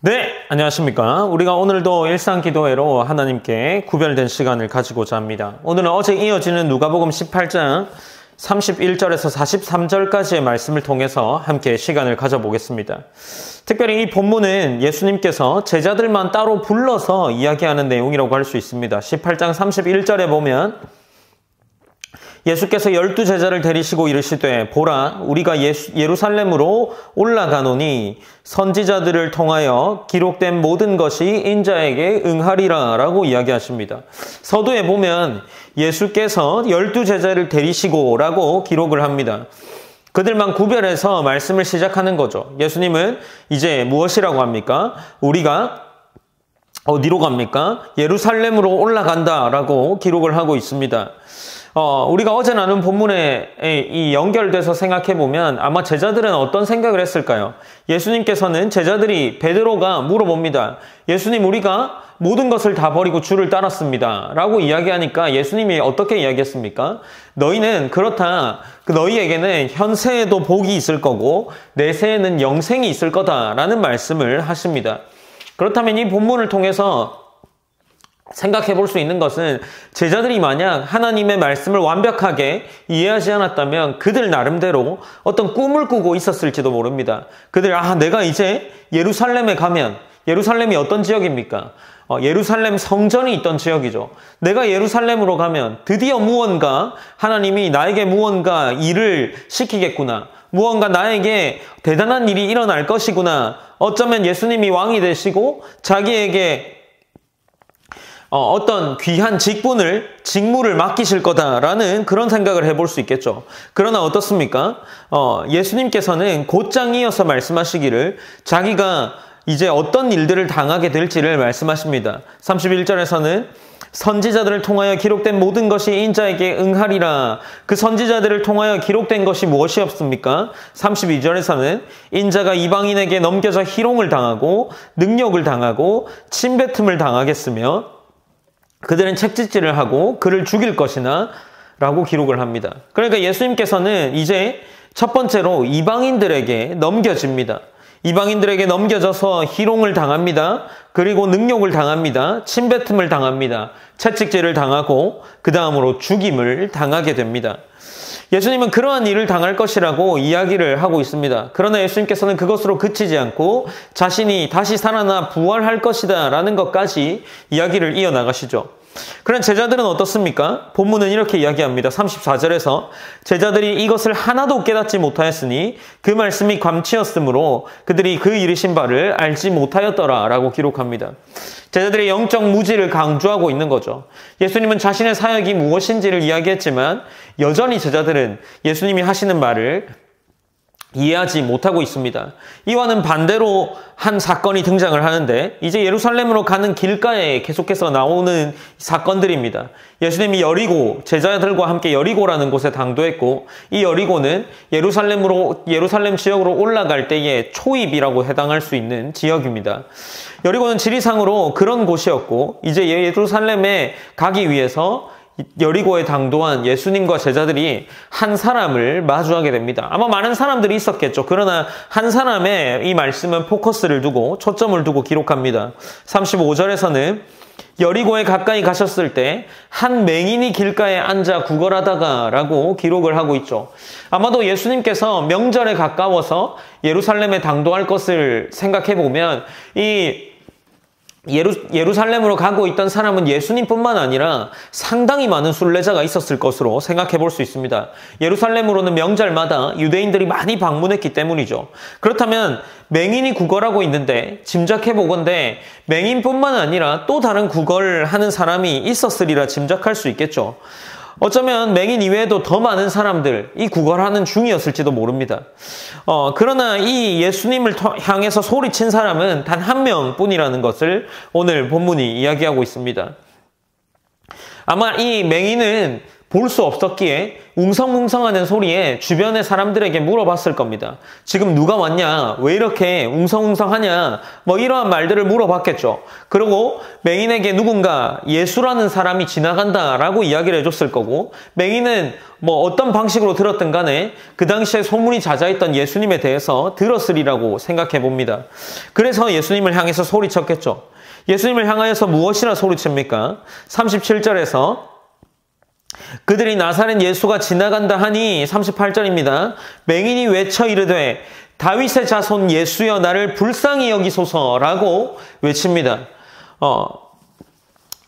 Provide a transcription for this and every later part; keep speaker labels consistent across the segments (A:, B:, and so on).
A: 네, 안녕하십니까. 우리가 오늘도 일상기도회로 하나님께 구별된 시간을 가지고자 합니다. 오늘은 어제 이어지는 누가복음 18장 31절에서 43절까지의 말씀을 통해서 함께 시간을 가져보겠습니다. 특별히 이 본문은 예수님께서 제자들만 따로 불러서 이야기하는 내용이라고 할 수 있습니다. 18장 31절에 보면 예수께서 12제자를 데리시고 이르시되 보라 우리가 예루살렘으로 올라가노니 선지자들을 통하여 기록된 모든 것이 인자에게 응하리라 라고 이야기하십니다. 서두에 보면 예수께서 12제자를 데리시고 라고 기록을 합니다. 그들만 구별해서 말씀을 시작하는 거죠. 예수님은 이제 무엇이라고 합니까? 우리가 어디로 갑니까? 예루살렘으로 올라간다 라고 기록을 하고 있습니다. 우리가 어제 나눈 본문에 이 연결돼서 생각해보면 아마 제자들은 어떤 생각을 했을까요? 예수님께서는 베드로가 물어봅니다. 예수님, 우리가 모든 것을 다 버리고 주를 따랐습니다. 라고 이야기하니까 예수님이 어떻게 이야기했습니까? 너희는 그렇다. 너희에게는 현세에도 복이 있을 거고 내세에는 영생이 있을 거다라는 말씀을 하십니다. 그렇다면 이 본문을 통해서 생각해 볼 수 있는 것은 제자들이 만약 하나님의 말씀을 완벽하게 이해하지 않았다면 그들 나름대로 어떤 꿈을 꾸고 있었을지도 모릅니다. 내가 이제 예루살렘에 가면, 예루살렘이 어떤 지역입니까? 예루살렘 성전이 있던 지역이죠. 내가 예루살렘으로 가면 드디어 하나님이 나에게 무언가 일을 시키겠구나. 무언가 나에게 대단한 일이 일어날 것이구나. 어쩌면 예수님이 왕이 되시고 자기에게 어떤 귀한 직무를 맡기실 거다라는 그런 생각을 해볼 수 있겠죠. 그러나 어떻습니까? 예수님께서는 곧장 이어서 말씀하시기를 자기가 이제 어떤 일들을 당하게 될지를 말씀하십니다. 31절에서는 선지자들을 통하여 기록된 모든 것이 인자에게 응하리라. 그 선지자들을 통하여 기록된 것이 무엇이었습니까? 32절에서는 인자가 이방인에게 넘겨져 희롱을 당하고 능욕을 당하고 침뱉음을 당하겠으며 그들은 책짓질을 하고 그를 죽일 것이나 라고 기록을 합니다. 그러니까 예수님께서는 이제 첫 번째로 이방인들에게 넘겨집니다. 이방인들에게 넘겨져서 희롱을 당합니다. 그리고 능욕을 당합니다. 침뱉음을 당합니다. 채찍질을 당하고 그 다음으로 죽임을 당하게 됩니다. 예수님은 그러한 일을 당할 것이라고 이야기를 하고 있습니다. 그러나 예수님께서는 그것으로 그치지 않고 자신이 다시 살아나 부활할 것이다 라는 것까지 이야기를 이어나가시죠. 그런 제자들은 어떻습니까? 본문은 이렇게 이야기합니다. 34절에서 제자들이 이것을 하나도 깨닫지 못하였으니 그 말씀이 감치였으므로 그들이 그 이르신 바를 알지 못하였더라 라고 기록합니다. 제자들의 영적 무지를 강조하고 있는 거죠. 예수님은 자신의 사역이 무엇인지를 이야기했지만 여전히 제자들은 예수님이 하시는 말을 이해하지 못하고 있습니다. 이와는 반대로 한 사건이 등장을 하는데 이제 예루살렘으로 가는 길가에 계속해서 나오는 사건들입니다. 예수님이 제자들과 함께 여리고라는 곳에 당도했고 이 여리고는 예루살렘 지역으로 올라갈 때의 초입이라고 해당할 수 있는 지역입니다. 여리고는 지리상으로 그런 곳이었고 이제 예루살렘에 가기 위해서 여리고에 당도한 예수님과 제자들이 한 사람을 마주하게 됩니다. 아마 많은 사람들이 있었겠죠. 그러나 한 사람의 이 말씀은 초점을 두고 기록합니다. 35절에서는 여리고에 가까이 가셨을 때 한 맹인이 길가에 앉아 구걸하다가 라고 기록을 하고 있죠. 아마도 예수님께서 명절에 가까워서 예루살렘에 당도할 것을 생각해보면 예루살렘으로 가고 있던 사람은 예수님뿐만 아니라 상당히 많은 순례자가 있었을 것으로 생각해 볼 수 있습니다. 예루살렘으로는 명절마다 유대인들이 많이 방문했기 때문이죠. 그렇다면 맹인이 구걸하고 있는데 짐작해 보건대 맹인뿐만 아니라 또 다른 구걸을 하는 사람이 있었으리라 짐작할 수 있겠죠. 어쩌면 맹인 이외에도 더 많은 사람들, 이 구걸하는 중이었을지도 모릅니다. 그러나 이 예수님을 향해서 소리친 사람은 단 한 명뿐이라는 것을 오늘 본문이 이야기하고 있습니다. 아마 이 맹인은 볼 수 없었기에 웅성웅성하는 소리에 주변의 사람들에게 물어봤을 겁니다. 지금 누가 왔냐? 왜 이렇게 웅성웅성하냐? 뭐 이러한 말들을 물어봤겠죠. 그리고 맹인에게 누군가 예수라는 사람이 지나간다라고 이야기를 해줬을 거고, 맹인은 뭐 어떤 방식으로 들었든 간에 그 당시에 소문이 자자했던 예수님에 대해서 들었으리라고 생각해 봅니다. 그래서 예수님을 향해서 소리쳤겠죠. 예수님을 향하여서 무엇이라 소리칩니까? 37절에서 그들이 나사렛 예수가 지나간다 하니 38절입니다. 맹인이 외쳐 이르되 다윗의 자손 예수여 나를 불쌍히 여기소서라고 외칩니다.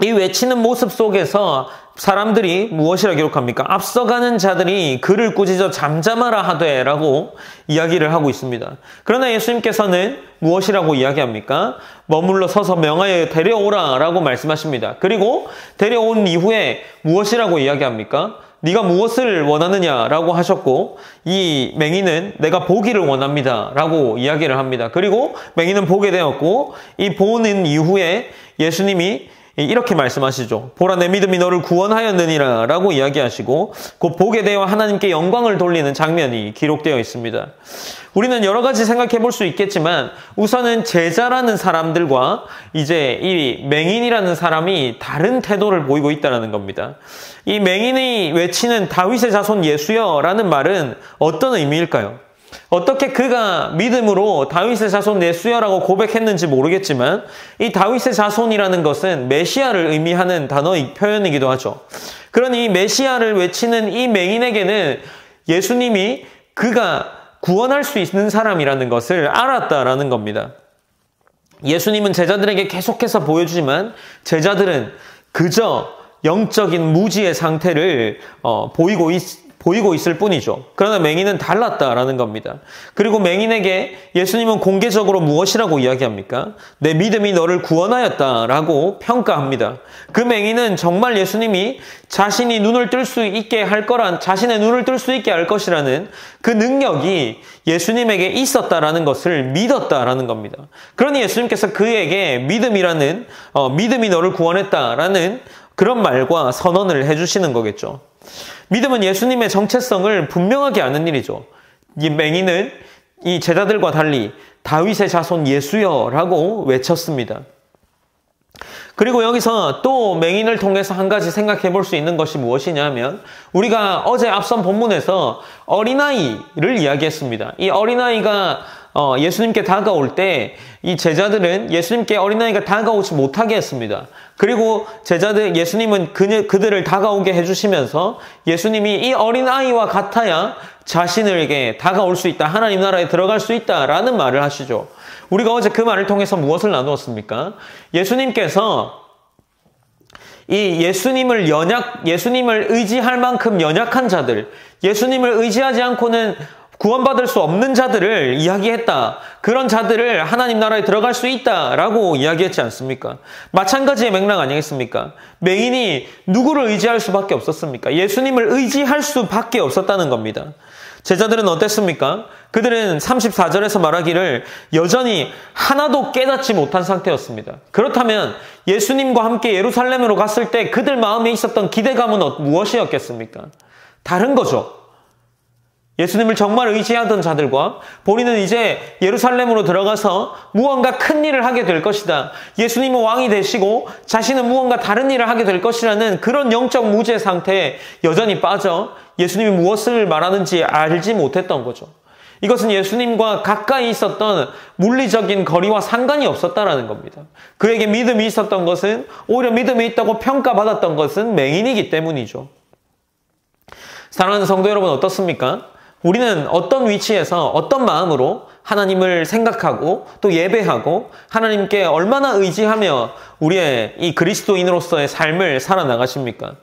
A: 이 외치는 모습 속에서 사람들이 무엇이라 기록합니까? 앞서가는 자들이 그를 꾸짖어 잠잠하라 하되 라고 이야기를 하고 있습니다. 그러나 예수님께서는 무엇이라고 이야기합니까? 머물러 서서 명하여 데려오라 라고 말씀하십니다. 그리고 데려온 이후에 무엇이라고 이야기합니까? 네가 무엇을 원하느냐 라고 하셨고, 이 맹인은 내가 보기를 원합니다 라고 이야기를 합니다. 그리고 맹인은 보게 되었고, 이 보는 이후에 예수님이 이렇게 말씀하시죠. 보라 내 믿음이 너를 구원하였느니라 라고 이야기하시고 곧 보게 되어 하나님께 영광을 돌리는 장면이 기록되어 있습니다. 우리는 여러 가지 생각해 볼 수 있겠지만 우선은 제자라는 사람들과 이제 이 맹인이라는 사람이 다른 태도를 보이고 있다는 겁니다. 이 맹인이 외치는 다윗의 자손 예수여 라는 말은 어떤 의미일까요? 어떻게 그가 믿음으로 다윗의 자손 예수여라고 고백했는지 모르겠지만 이 다윗의 자손이라는 것은 메시아를 의미하는 단어의 표현이기도 하죠. 그러니 메시아를 외치는 이 맹인에게는 예수님이 그가 구원할 수 있는 사람이라는 것을 알았다라는 겁니다. 예수님은 제자들에게 계속해서 보여주지만 제자들은 그저 영적인 무지의 상태를 보이고 있을 뿐이죠. 그러나 맹인은 달랐다라는 겁니다. 그리고 맹인에게 예수님은 공개적으로 무엇이라고 이야기합니까? 내 믿음이 너를 구원하였다라고 평가합니다. 그 맹인은 정말 예수님이 자신의 눈을 뜰 수 있게 할 것이라는 그 능력이 예수님에게 있었다라는 것을 믿었다라는 겁니다. 그러니 예수님께서 그에게 믿음이 너를 구원했다라는 그런 말과 선언을 해주시는 거겠죠. 믿음은 예수님의 정체성을 분명하게 아는 일이죠. 이 맹인은 이 제자들과 달리 다윗의 자손 예수여라고 외쳤습니다. 그리고 여기서 또 맹인을 통해서 한 가지 생각해 볼 수 있는 것이 무엇이냐면 우리가 어제 앞선 본문에서 어린아이를 이야기했습니다. 이 어린아이가 예수님께 다가올 때 이 제자들은 예수님께 어린아이가 다가오지 못하게 했습니다. 그리고 예수님은 그들을 다가오게 해주시면서 예수님이 이 어린아이와 같아야 자신에게 다가올 수 있다. 하나님 나라에 들어갈 수 있다라는 말을 하시죠. 우리가 어제 그 말을 통해서 무엇을 나누었습니까? 예수님께서 예수님을 의지할 만큼 연약한 자들, 예수님을 의지하지 않고는 구원받을 수 없는 자들을 이야기했다. 그런 자들을 하나님 나라에 들어갈 수 있다라고 이야기했지 않습니까? 마찬가지의 맥락 아니겠습니까? 맹인이 누구를 의지할 수밖에 없었습니까? 예수님을 의지할 수밖에 없었다는 겁니다. 제자들은 어땠습니까? 그들은 34절에서 말하기를 여전히 하나도 깨닫지 못한 상태였습니다. 그렇다면 예수님과 함께 예루살렘으로 갔을 때 그들 마음에 있었던 기대감은 무엇이었겠습니까? 다른 거죠. 예수님을 정말 의지하던 자들과 본인은 이제 예루살렘으로 들어가서 무언가 큰 일을 하게 될 것이다. 예수님은 왕이 되시고 자신은 무언가 다른 일을 하게 될 것이라는 그런 영적 무지의 상태에 여전히 빠져 예수님이 무엇을 말하는지 알지 못했던 거죠. 이것은 예수님과 가까이 있었던 물리적인 거리와 상관이 없었다라는 겁니다. 그에게 믿음이 있었던 것은 오히려 믿음이 있다고 평가받았던 것은 맹인이기 때문이죠. 사랑하는 성도 여러분 어떻습니까? 우리는 어떤 위치에서 어떤 마음으로 하나님을 생각하고 또 예배하고 하나님께 얼마나 의지하며 우리의 이 그리스도인으로서의 삶을 살아나가십니까?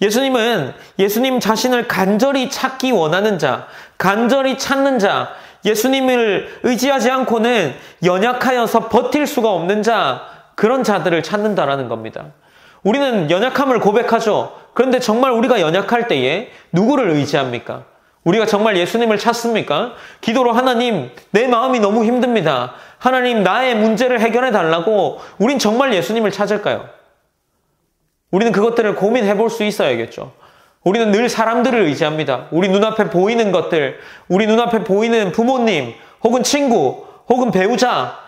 A: 예수님은 예수님 자신을 간절히 찾기 원하는 자, 간절히 찾는 자, 예수님을 의지하지 않고는 연약하여서 버틸 수가 없는 자, 그런 자들을 찾는다라는 겁니다. 우리는 연약함을 고백하죠. 그런데 정말 우리가 연약할 때에 누구를 의지합니까? 우리가 정말 예수님을 찾습니까? 기도로 하나님, 내 마음이 너무 힘듭니다. 하나님, 나의 문제를 해결해 달라고 우린 정말 예수님을 찾을까요? 우리는 그것들을 고민해 볼 수 있어야겠죠. 우리는 늘 사람들을 의지합니다. 우리 눈앞에 보이는 것들, 우리 눈앞에 보이는 부모님, 혹은 친구, 혹은 배우자,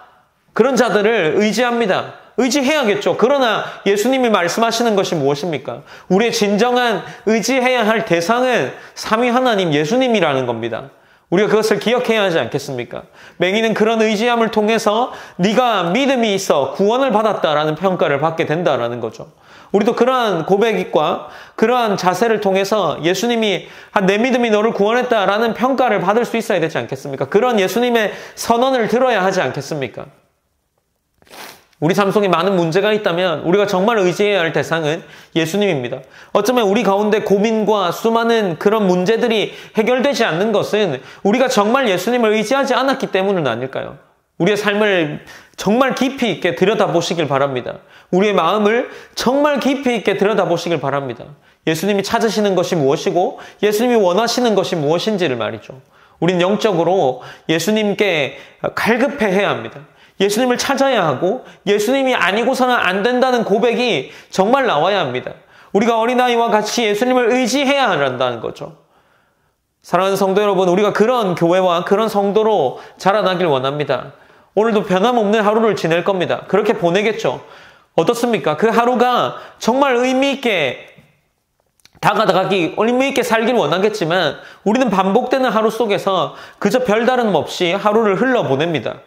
A: 그런 자들을 의지합니다. 의지해야겠죠. 그러나 예수님이 말씀하시는 것이 무엇입니까? 우리의 진정한 의지해야 할 대상은 삼위 하나님 예수님이라는 겁니다. 우리가 그것을 기억해야 하지 않겠습니까? 맹인은 그런 의지함을 통해서 네가 믿음이 있어 구원을 받았다라는 평가를 받게 된다라는 거죠. 우리도 그러한 고백과 그러한 자세를 통해서 예수님이 내 믿음이 너를 구원했다라는 평가를 받을 수 있어야 되지 않겠습니까? 그런 예수님의 선언을 들어야 하지 않겠습니까? 우리 삶 속에 많은 문제가 있다면 우리가 정말 의지해야 할 대상은 예수님입니다. 어쩌면 우리 가운데 고민과 수많은 그런 문제들이 해결되지 않는 것은 우리가 정말 예수님을 의지하지 않았기 때문은 아닐까요? 우리의 삶을 정말 깊이 있게 들여다보시길 바랍니다. 우리의 마음을 정말 깊이 있게 들여다보시길 바랍니다. 예수님이 찾으시는 것이 무엇이고 예수님이 원하시는 것이 무엇인지를 말이죠. 우린 영적으로 예수님께 갈급해야 합니다. 예수님을 찾아야 하고 예수님이 아니고서는 안 된다는 고백이 정말 나와야 합니다. 우리가 어린아이와 같이 예수님을 의지해야 한다는 거죠. 사랑하는 성도 여러분, 우리가 그런 교회와 그런 성도로 자라나길 원합니다. 오늘도 변함없는 하루를 지낼 겁니다. 그렇게 보내겠죠. 어떻습니까? 그 하루가 정말 의미 있게 다가가기, 의미 있게 살길 원하겠지만 우리는 반복되는 하루 속에서 그저 별다름 없이 하루를 흘러보냅니다.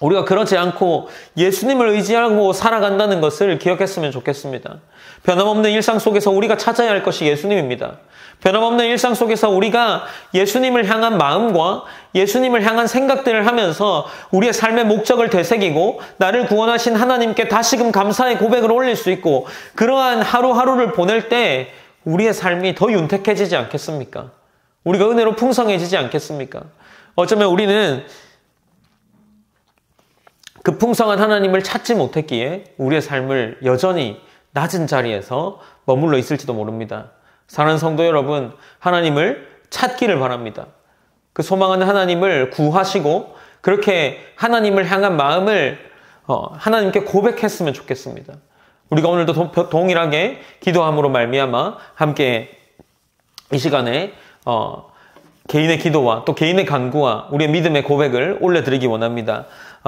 A: 우리가 그러지 않고 예수님을 의지하고 살아간다는 것을 기억했으면 좋겠습니다. 변함없는 일상 속에서 우리가 찾아야 할 것이 예수님입니다. 변함없는 일상 속에서 우리가 예수님을 향한 마음과 예수님을 향한 생각들을 하면서 우리의 삶의 목적을 되새기고 나를 구원하신 하나님께 다시금 감사의 고백을 올릴 수 있고 그러한 하루하루를 보낼 때 우리의 삶이 더 윤택해지지 않겠습니까? 우리가 은혜로 풍성해지지 않겠습니까? 어쩌면 우리는 그 풍성한 하나님을 찾지 못했기에 우리의 삶을 여전히 낮은 자리에서 머물러 있을지도 모릅니다. 사랑하는 성도 여러분, 하나님을 찾기를 바랍니다. 그 소망하는 하나님을 구하시고 그렇게 하나님을 향한 마음을 하나님께 고백했으면 좋겠습니다. 우리가 오늘도 동일하게 기도함으로 말미암아 함께 이 시간에 개인의 기도와 또 개인의 간구와 우리의 믿음의 고백을 올려드리기 원합니다.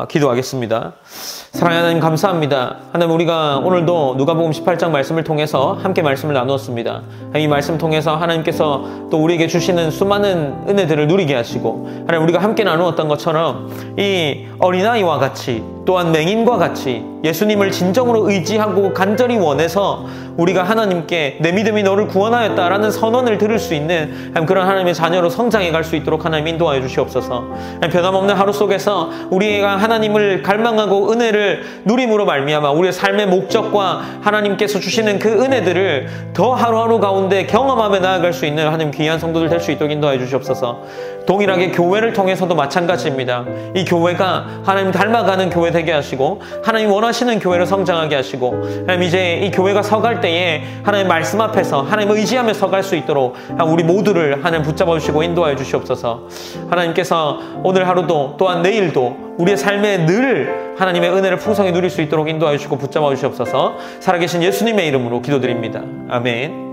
A: 기도하겠습니다. 사랑하는 하나님 감사합니다. 하나님 우리가 오늘도 누가복음 18장 말씀을 통해서 함께 말씀을 나누었습니다. 이 말씀 통해서 하나님께서 또 우리에게 주시는 수많은 은혜들을 누리게 하시고 하나님 우리가 함께 나누었던 것처럼 이 어린아이와 같이 또한 맹인과 같이 예수님을 진정으로 의지하고 간절히 원해서 우리가 하나님께 내 믿음이 너를 구원하였다라는 선언을 들을 수 있는 그런 하나님의 자녀로 성장해 갈 수 있도록 하나님 인도하여 주시옵소서. 변함없는 하루 속에서 우리가 하나님을 갈망하고 은혜를 누림으로 말미암아 우리의 삶의 목적과 하나님께서 주시는 그 은혜들을 더 하루하루 가운데 경험하며 나아갈 수 있는 하나님 귀한 성도들 될 수 있도록 인도하여 주시옵소서. 동일하게 교회를 통해서도 마찬가지입니다. 이 교회가 하나님 닮아가는 교회 되게 하시고 하나님 원하시는 교회로 성장하게 하시고 하나님 이제 이 교회가 서갈 때에 하나님 말씀 앞에서 하나님 의지하며 서갈 수 있도록 우리 모두를 하나님 붙잡아 주시고 인도하여 주시옵소서. 하나님께서 오늘 하루도 또한 내일도 우리의 삶에 늘 하나님의 은혜를 풍성히 누릴 수 있도록 인도하여 주시고 붙잡아 주시옵소서. 살아계신 예수님의 이름으로 기도드립니다. 아멘.